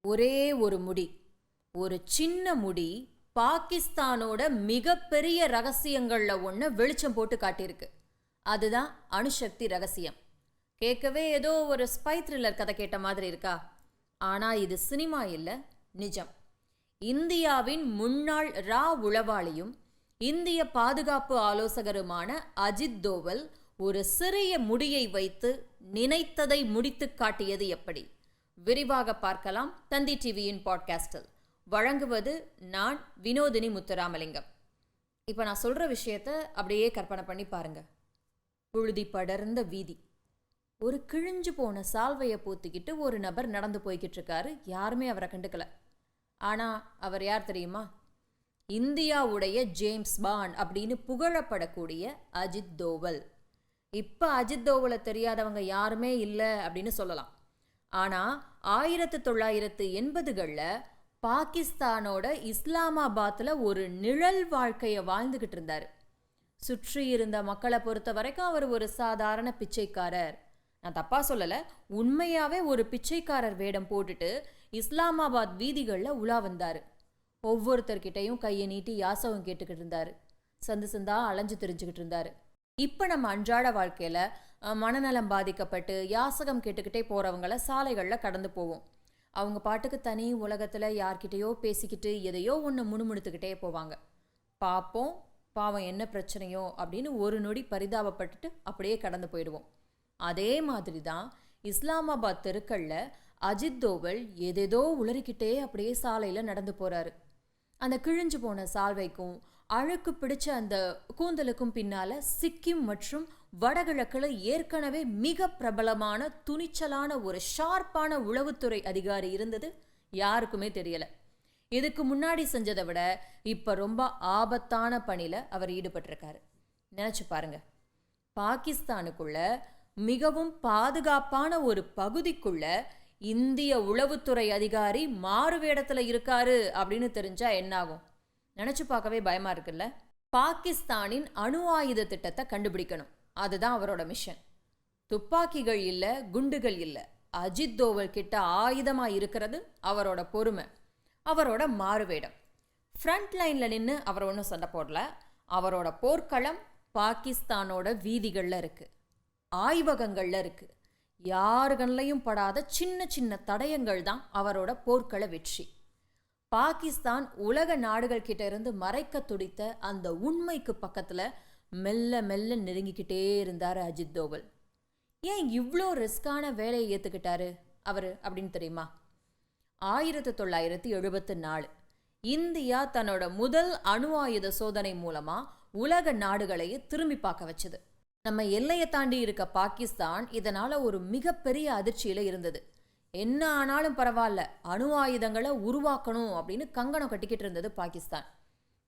ஒரே ஒரு முடி, ஒரு சின்ன முடி பாகிஸ்தானோட மிகப்பெரிய ரகசியங்கள்ல ஒன்று வெளிச்சம் போட்டு காட்டியிருக்கு. அதுதான் அணுசக்தி ரகசியம். கேட்கவே ஏதோ ஒரு ஸ்பை த்ரில்லர் கதை கேட்ட மாதிரி இருக்கா? ஆனால் இது சினிமா இல்லை, நிஜம். இந்தியாவின் முன்னாள் உளவாளியும் இந்திய பாதுகாப்பு ஆலோசகருமான அஜித் தோவல் ஒரு சிறிய முடியை வைத்து நினைத்ததை முடித்து காட்டியது எப்படி? விரிவாக பார்க்கலாம் தந்தி டிவியின் பாட்காஸ்டில். வழங்குவது நான் வினோதினி முத்துராமலிங்கம். இப்போ நான் சொல்கிற விஷயத்த அப்படியே கற்பனை பண்ணி பாருங்க. புழுதி படர்ந்த வீதி, ஒரு கிழிஞ்சு போன சால்வையை பூத்திக்கிட்டு ஒரு நபர் நடந்து போய்கிட்டு இருக்காரு. யாருமே அவரை கண்டுக்கல. ஆனால் அவர் யார் தெரியுமா? இந்தியாவுடைய ஜேம்ஸ் பாண்ட் அப்படின்னு புகழப்படக்கூடிய அஜித் தோவல். இப்போ அஜித் தோவலை தெரியாதவங்க யாருமே இல்லை அப்படின்னு சொல்லலாம். ஆனால் 1980களில் பாகிஸ்தானோட இஸ்லாமாபாத்தில் ஒரு நிழல் வாழ்க்கையை வாழ்ந்துக்கிட்டு இருந்தார். சுற்றி இருந்த மக்களை பொறுத்த வரைக்கும் அவர் ஒரு சாதாரண பிச்சைக்காரர். நான் தப்பாக சொல்லலை, உண்மையாகவே ஒரு பிச்சைக்காரர் வேடம் போட்டுட்டு இஸ்லாமாபாத் வீதிகளில் உலா வந்தார். ஒவ்வொருத்தர்கிட்டையும் கையை நீட்டி யாசகம் கேட்டுக்கிட்டு இருந்தார். சந்து சந்தா அலைஞ்சு தெரிஞ்சுக்கிட்டு இருந்தார். இப்போ நம்ம அன்றாட வாழ்க்கையில் மனநலம் பாதிக்கப்பட்டு யாசகம் கேட்டுக்கிட்டே போகிறவங்கள சாலைகளில் கடந்து போவோம். அவங்க பாட்டுக்கு தனி உலகத்தில் யார்கிட்டையோ பேசிக்கிட்டு எதையோ ஒன்று முணுமுணுத்துக்கிட்டே போவாங்க. பார்ப்போம், பாவம் என்ன பிரச்சனையோ அப்படின்னு ஒரு நொடி பரிதாபப்பட்டுட்டு அப்படியே கடந்து போயிடுவோம். அதே மாதிரி தான் இஸ்லாமாபாத் தெருக்களில் அஜித் தோவல் எதேதோ உளறிக்கிட்டே அப்படியே சாலையில் நடந்து போகிறாரு. அந்த கிழிஞ்சு போன சால்வைக்கும் அழுக்கு பிடிச்ச அந்த கூந்தலுக்கும் பின்னால சிக்கிம் மற்றும் வடகிழக்கில் ஏற்கனவே மிக பிரபலமான துணிச்சலான ஒரு ஷார்ப்பான உளவுத்துறை அதிகாரி இருந்தது யாருக்குமே தெரியல. இதுக்கு முன்னாடி செஞ்சதை விட இப்ப ரொம்ப ஆபத்தான பணியில அவர் ஈடுபட்டிருக்காரு. நினைச்சு பாருங்க, பாகிஸ்தானுக்குள்ள மிகவும் பாதுகாப்பான ஒரு பகுதிக்குள்ள இந்திய உளவுத்துறை அதிகாரி மாறுவேடத்துல இருக்காரு அப்படின்னு தெரிஞ்சா என்னாகும்? நினைச்சு பார்க்கவே பயமா இருக்குல்ல. பாகிஸ்தானின் அணு ஆயுத திட்டத்தை கண்டுபிடிக்கணும், அதுதான் அவரோட மிஷன். துப்பாக்கிகள் இல்லை, குண்டுகள் இல்லை. அஜித் தோவல் கிட்ட ஆயுதமா இருக்கிறது அவரோட பொறுமை, அவரோட மாறுவேடம். ஃப்ரண்ட் லைன்ல நின்று அவர் ஒன்றும் சண்டை போடல. அவரோட போர்க்களம் பாகிஸ்தானோட வீதிகளில் இருக்கு, ஆய்வகங்கள்ல இருக்கு. யாரு கண்ணையும் படாத சின்ன சின்ன தடயங்கள் தான் அவரோட போர்க்கள வெற்றி. பாகிஸ்தான் உலக நாடுகள் கிட்ட இருந்து மறைக்க துடித்த அந்த உண்மைக்கு பக்கத்துல மெல்ல மெல்ல நெருங்கிக்கிட்டே இருந்தாரு அஜித் தோவல். ஏன் இவ்வளோ ரிஸ்கான வேலையை ஏத்துக்கிட்டாரு அவரு அப்படின்னு தெரியுமா? 1974 இந்தியா தன்னோட முதல் அணு ஆயுத சோதனை மூலமா உலக நாடுகளையே திரும்பி பார்க்க வச்சது. நம்ம எல்லையை தாண்டி இருக்க பாகிஸ்தான் இதனால ஒரு மிகப்பெரிய அதிர்ச்சியில இருந்தது. என்ன ஆனாலும் பரவாயில்ல, அணு ஆயுதங்களை உருவாக்கணும் அப்படின்னு கங்கணம் கட்டிக்கிட்டு இருந்தது பாகிஸ்தான்.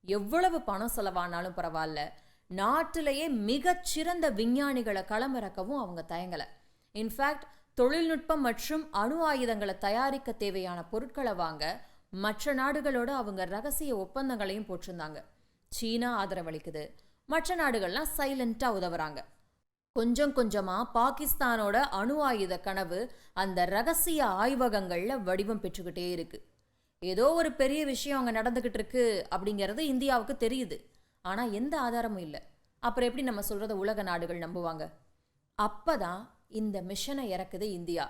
எவ்வளவு பணம் செலவானாலும் பரவாயில்ல, நாட்டிலேயே மிகச்சிறந்த விஞ்ஞானிகளை களமிறக்கவும் அவங்க தயங்கலை. இன்ஃபேக்ட் தொழில்நுட்பம் மற்றும் அணு ஆயுதங்களை தயாரிக்க தேவையான பொருட்களை வாங்க மற்ற நாடுகளோட அவங்க ரகசிய ஒப்பந்தங்களையும் போட்டிருந்தாங்க. சீனா ஆதரவளிக்குது, மற்ற நாடுகள்லாம் சைலண்டா உதவுறாங்க. கொஞ்சம் கொஞ்சமா பாகிஸ்தானோட அணு ஆயுத கனவு அந்த ரகசிய ஆய்வகங்கள்ல வடிவம் பெற்றுக்கிட்டே இருக்கு. ஏதோ ஒரு பெரிய விஷயம் அங்கே நடந்துகிட்டு இருக்கு அப்படிங்கிறது இந்தியாவுக்கு தெரியுது. ஆனா எந்த ஆதாரமும் இல்லை. அப்புறம் எப்படி நம்ம சொல்றத உலக நாடுகள் நம்புவாங்க? அப்பதான் இந்த மிஷனை இறக்குது இந்தியா.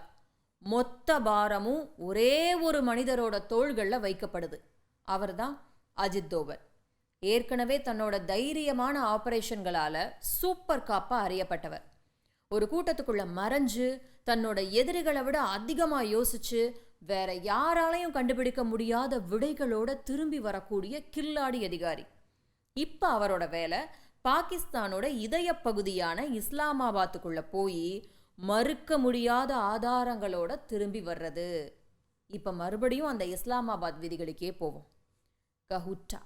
மொத்த பாரமும் ஒரே ஒரு மனிதரோட தோள்களில் வைக்கப்படுது. அவர் தான் அஜித் தோவல். ஏற்கனவே தன்னோட தைரியமான ஆபரேஷன்களால சூப்பர் காப்பா அறியப்பட்டவர். ஒரு கூட்டத்துக்குள்ள மறைஞ்சு தன்னோட எதிரிகளை விட அதிகமா யோசிச்சு வேற யாராலையும் கண்டுபிடிக்க முடியாத விடைகளோட திரும்பி வரக்கூடிய கில்லாடி அதிகாரி. இப்ப அவரோட வேலை பாகிஸ்தானோட இதய பகுதியான இஸ்லாமாபாத்துக்குள்ள போய் மறுக்க முடியாத ஆதாரங்களோட திரும்பி வர்றது. இப்ப மறுபடியும் அந்த இஸ்லாமாபாத் விதிகளுக்கே போவோம். கஹுட்டா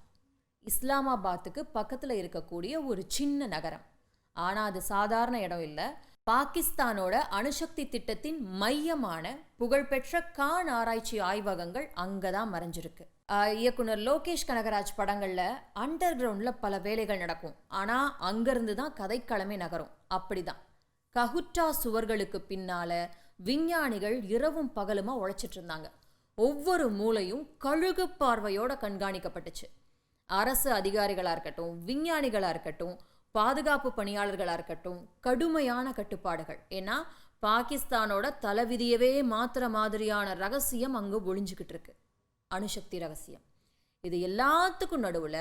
இஸ்லாமாபாத்துக்கு பக்கத்தில் இருக்கக்கூடிய ஒரு சின்ன நகரம். ஆனால் அது சாதாரண இடம் இல்லை. பாகிஸ்தானோட அணுசக்தி திட்டத்தின் மையமான புகழ்பெற்ற கான் ஆராய்ச்சி ஆய்வகங்கள் அங்கதான் மறைஞ்சிருக்கு. இயக்குனர் லோகேஷ் கனகராஜ் படங்கள்ல அண்டர் கிரவுண்ட்ல பல வேலைகள் நடக்கும். ஆனா அங்கிருந்து தான் கதைக்களமே நகரும். அப்படிதான் கஹுட்டா சுவர்களுக்கு பின்னால விஞ்ஞானிகள் இரவும் பகலுமா உழைச்சிட்டு இருந்தாங்க. ஒவ்வொரு மூலையும் கழுகு பார்வையோட கண்காணிக்கப்பட்டுச்சு. அரசு அதிகாரிகளா இருக்கட்டும், விஞ்ஞானிகளா இருக்கட்டும், பாதுகாப்பு பணியாளர்களா இருக்கட்டும், கடுமையான கட்டுப்பாடுகள். ஏன்னா பாகிஸ்தானோட தலைவிதியவே மாத்திர மாதிரியான ரகசியம் அங்க ஒளிஞ்சுக்கிட்டு இருக்கு, அணுசக்தி ரகசியம். இது எல்லாத்துக்கும் நடுவுல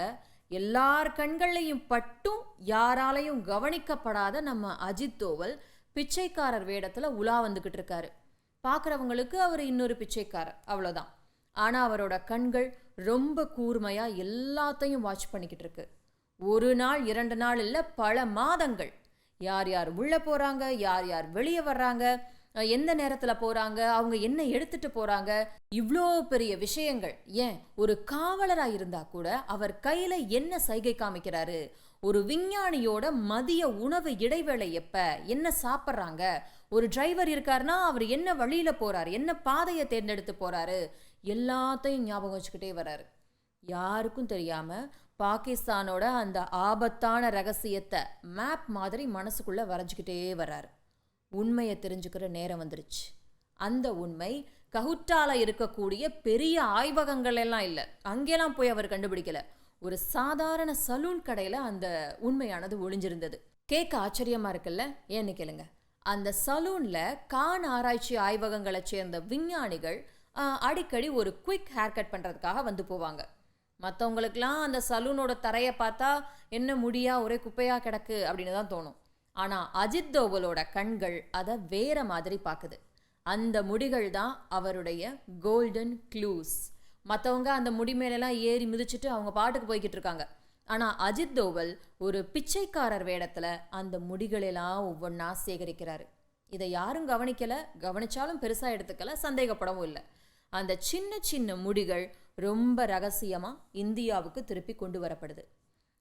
எல்லார் கண்கள்லையும் பட்டும் யாராலையும் கவனிக்கப்படாத நம்ம அஜித் தோவல் பிச்சைக்காரர் வேடத்துல உலா வந்துகிட்டு இருக்காரு. பார்க்குறவங்களுக்கு அவர் இன்னொரு பிச்சைக்காரர், அவ்வளோதான். ஆனால் அவரோட கண்கள் ரொம்ப கூர்மையா எல்லாத்தையும் வாட்ச் பண்ணிக்கிட்டு இருக்கு. ஒரு நாள் 2 நாள் இல்லை, பல மாதங்கள். யார் யார் உள்ளே போகிறாங்க, யார் யார் வெளியே வர்றாங்க, எந்த நேரத்தில் போகிறாங்க, அவங்க என்ன எடுத்துட்டு போகிறாங்க, இவ்வளோ பெரிய விஷயங்கள். ஏன் ஒரு காவலராக இருந்தால் கூட அவர் கையில் என்ன சைகை காமிக்கிறாரு, ஒரு விஞ்ஞானியோட மதிய உணவு இடைவேளை எப்போ, என்ன சாப்பிட்றாங்க, ஒரு டிரைவர் இருக்காருன்னா அவர் என்ன வழியில் போகிறாரு, என்ன பாதையை தேர்ந்தெடுத்து போகிறாரு, எல்லாத்தையும் ஞாபகம் வச்சுக்கிட்டே வர்றாரு. யாருக்கும் தெரியாமல் பாகிஸ்தானோட அந்த ஆபத்தான ரகசியத்தை மேப் மாதிரி மனசுக்குள்ளே வரைஞ்சிக்கிட்டே வர்றாரு. உண்மையை தெரிஞ்சுக்கிற நேரம் வந்துருச்சு. அந்த உண்மை கஹுட்டால இருக்கக்கூடிய பெரிய ஆய்வகங்கள் எல்லாம் இல்லை, அங்கெல்லாம் போய் அவர் கண்டுபிடிக்கல. ஒரு சாதாரண சலூன் கடையில் அந்த உண்மையானது ஒளிஞ்சிருந்தது. கேட்க ஆச்சரியமா இருக்குல்ல? ஏன்னு கேளுங்க. அந்த சலூனில் கான் ஆராய்ச்சி ஆய்வகங்களை சேர்ந்த விஞ்ஞானிகள் அடிக்கடி ஒரு குயிக் ஹேர் கட் பண்ணுறதுக்காக வந்து போவாங்க. மற்றவங்களுக்கெல்லாம் அந்த சலூனோட தரையை பார்த்தா என்ன முடியா ஒரே குப்பையாக கிடக்கு அப்படின்னு தான் தோணும். ஆனால் அஜித் தோவலோட கண்கள் அதை வேற மாதிரி பார்க்குது. அந்த முடிகள் தான் அவருடைய கோல்டன் க்ளூஸ். மற்றவங்க அந்த முடி மேலெல்லாம் ஏறி மிதிச்சுட்டு அவங்க பாட்டுக்கு போய்கிட்டு இருக்காங்க. ஆனால் அஜித் தோவல் ஒரு பிச்சைக்காரர் வேடத்தில் அந்த முடிகளெல்லாம் ஒவ்வொன்றா சேகரிக்கிறாரு. இதை யாரும் கவனிக்கலை, கவனிச்சாலும் பெருசாக எடுத்துக்கல, சந்தேகப்படவும் இல்லை. அந்த சின்ன சின்ன முடிகள் ரொம்ப ரகசியமாக இந்தியாவுக்கு திருப்பி கொண்டு வரப்படுது.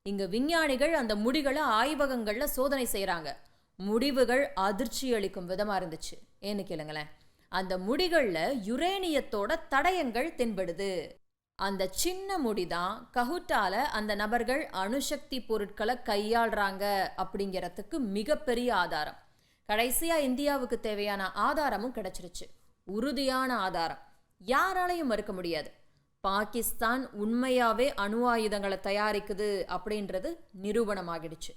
இங்கே விஞ்ஞானிகள் அந்த முடிகளை ஆய்வகங்களில் சோதனை செய்கிறாங்க. முடிவுகள் அதிர்ச்சி அளிக்கும் விதமாக இருந்துச்சு. ஏன்னு கேளுங்களேன். அந்த முடிகளில் யுரேனியத்தோட தடயங்கள் தென்படுது. அந்த சின்ன முடிதான் கஹுட்டால அந்த நபர்கள் அணுசக்தி பொருட்களை கையாளுறாங்க அப்படிங்கிறதுக்கு மிகப்பெரிய ஆதாரம். கடைசியா இந்தியாவுக்கு தேவையான ஆதாரமும் கிடைச்சிருச்சு, உறுதியான ஆதாரம். யாராலையும் மறுக்க முடியாது. பாகிஸ்தான் உண்மையாவே அணு ஆயுதங்களை தயாரிக்குது அப்படின்றது நிரூபணமாகிடுச்சு.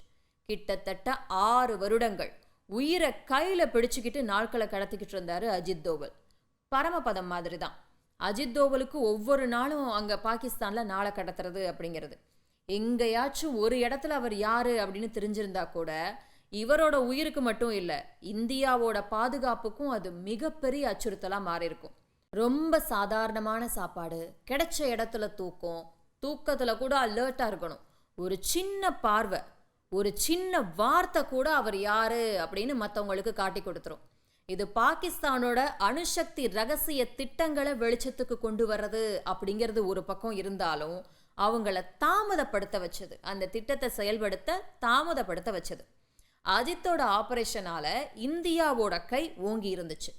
கிட்டத்தட்ட 6 வருடங்கள் உயிரை கையில பிடிச்சுக்கிட்டு நாட்களை கடத்திக்கிட்டு இருந்தாரு அஜித் தோவல். பரமபதம் மாதிரி தான். அஜித் தோவலுக்கு ஒவ்வொரு நாளும் அங்கே பாகிஸ்தானில் நாளை கடத்துறது அப்படிங்கிறது. எங்கேயாச்சும் ஒரு இடத்துல அவர் யாரு அப்படின்னு தெரிஞ்சிருந்தா கூட இவரோட உயிருக்கு மட்டும் இல்லை, இந்தியாவோட பாதுகாப்புக்கும் அது மிகப்பெரிய அச்சுறுத்தலாக மாறியிருக்கும். ரொம்ப சாதாரணமான சாப்பாடு, கிடைச்ச இடத்துல தூக்கம், தூக்கத்தில் கூட அலர்ட்டாக இருக்கணும். ஒரு சின்ன பார்வை, ஒரு சின்ன வார்த்தை கூட அவர் யாரு அப்படின்னு மற்றவங்களுக்கு காட்டி கொடுத்துரும். இது பாகிஸ்தானோட அணுசக்தி ரகசிய திட்டங்களை வெளிச்சத்துக்கு கொண்டு வர்றது அப்படிங்கிறது ஒரு பக்கம் இருந்தாலும் அவங்கள தாமதப்படுத்த வச்சது, அந்த திட்டத்தை செயல்படுத்த தாமதப்படுத்த வச்சது. அஜித்தோட ஆபரேஷனால இந்தியாவோட கை ஓங்கி இருந்துச்சு.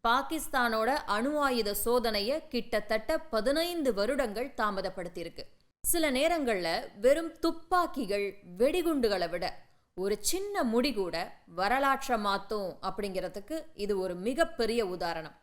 பாகிஸ்தானோட அணு ஆயுத சோதனையை கிட்டத்தட்ட 15 வருடங்கள் தாமதப்படுத்தியிருக்கு. சில நேரங்களில் வெறும் துப்பாக்கிகள், வெடிகுண்டுகளை விட ஒரு சின்ன முடி கூட வரலாற்றை மாற்றும் அப்படிங்கிறதுக்கு இது ஒரு மிகப்பெரிய உதாரணம்.